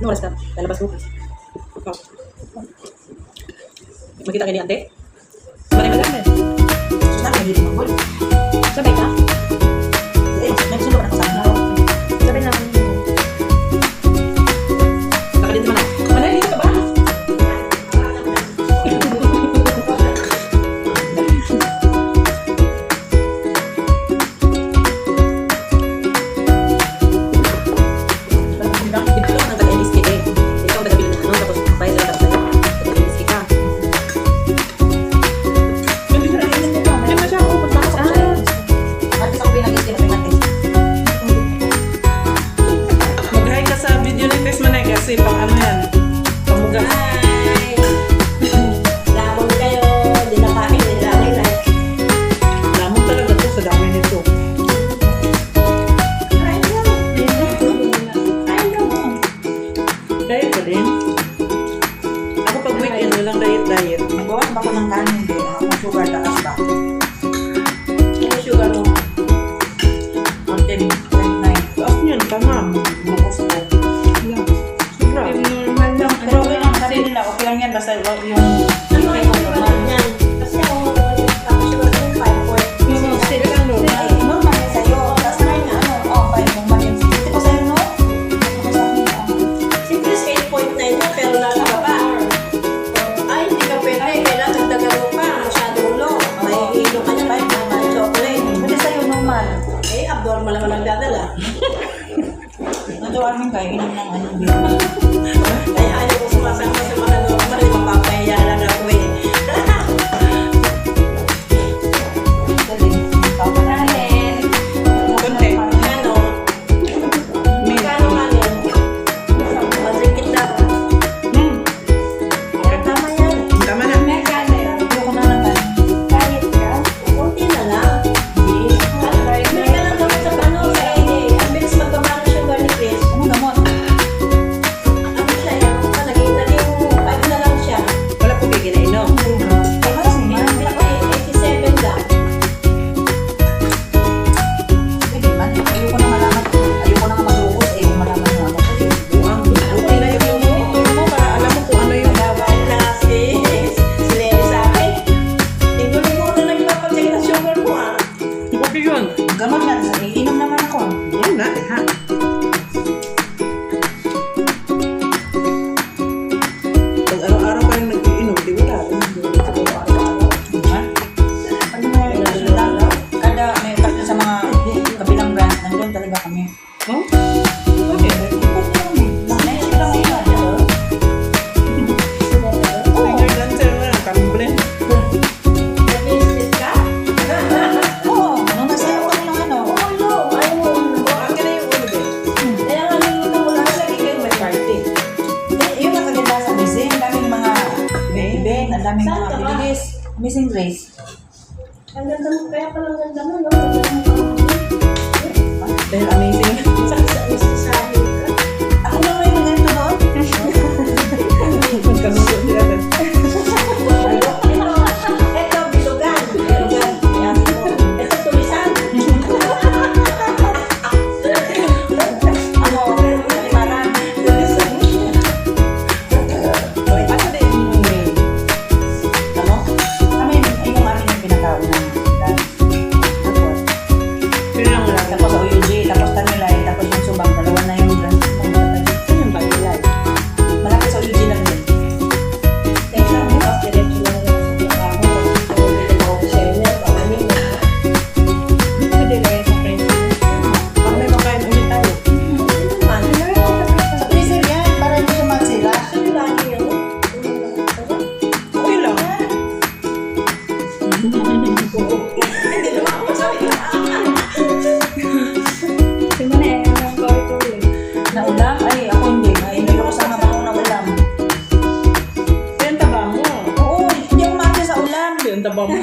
Ano oras ka? Lalabas bukas. Oh. Makita kayo ni ante? Sabay ka lang. Sabay ka? Nagsulo ka na kasama na. Sabay na. Nakalit naman ako. Manay, dito ka ba? Kasi pang ano yan, pamugas. Hi! Lamon kayo, di na kami nilalay. Lamon talaga to sa dami nito. I know. Diet pa din. Ako pag weekend, walang diet. Bawas ba ko ng kanin din? Ang sugar taas ba? Ano sugar mo? 109. Taas niyan, tama. Bukos ko. Normal lang. Pero okay lang sabi nila, okay lang yan basta yung normal yan. Kasi ako, sugar ko 5.0. Sige lang, normal. Normal yan sa'yo. Tapos may na ano, okay, normal yan. Hindi ko sa'yo, no? Si Chris 8.9 na, pero nasa baba. Ay, hindi ka pwede. Kailangan dagdagan mo pa. Masyadong low. May hilo ka niya, may chocolate. Pwede sa'yo, normal. Eh, abnormal naman nagdadala. Natuwamin kayo, inom ng ano, ay, ayaw ko sumasama sa mga normal, mapapahiya lang ako eh. Galing. Kain. Konti. Ano? Magkano nga yan? Masakit lang. Okay. Tama yan. Tama na. Ayoko na lang tayo. Kahit ka? Kunti na lang. Hindi. May ka lang gamot sa ano, sa ini. Ang bilis magbaba ng sugar ni Chris. Ano gamot? Ano siya yan? Naging 5 na lang siya. Wala po kayo ginainom. 87 lang. Pwede man. Ayoko na malaman. Ayoko na nga mag-uus. Ayoko malaman mo ako. Okay na yung motor mo para alam mo kung ano yung Laban na si Lenny sa akin. Linggo-linggo na nagpapacheck na sugar mo ah. okay yun. Gamot na. Iinom naman ako. Yan na, ha? Pag araw-araw ka rin nag-iinom, di wala. Ano na yun? Kada may kasi sa mga kabilang brand, nandun talaga kami. Oh? Okay. Naisip lang ngayon. Finger dancer na, kamble. Oo, nung nasayo kami ng ano. Akin na yung ulo din. Yun ang kaganda sa Amazing. Ang daming mga event, ang daming mga activities. Amazing Grace. Ang ganda mo, kaya palang ganda mo, no? Dahil amazing. Sabi ka. Ako na may mga ito doon. Magkanuso nila din. Ito, bilugan. Yan. Ito, tulisan. Ano, kalimaran. Asa din yung main? Ano? Kami, yung amin yung pinakaunang dance. Tapos, Pero lang wala. tapos OUG, tapos Tanilay, tapos yung Subang, dalawa na yung dance. Ano yung bagay? Malapit sa OUG lang din. Teka lang, tapos diretso na lang sa trabaho. Pag-ulit ako sa senior, pag-anin na. Pwede lang yan sa friends. Pag may makain ulit tayo. Sa freezer yan, para hindi siya magsira. Saan lagi yun? Okay lang. Na ulam? Ay, ako hindi. Ay, hindi ako sama pa na ulam. Yan taba mo. Oo, hindi ako maarte sa ulam. Yan taba mo.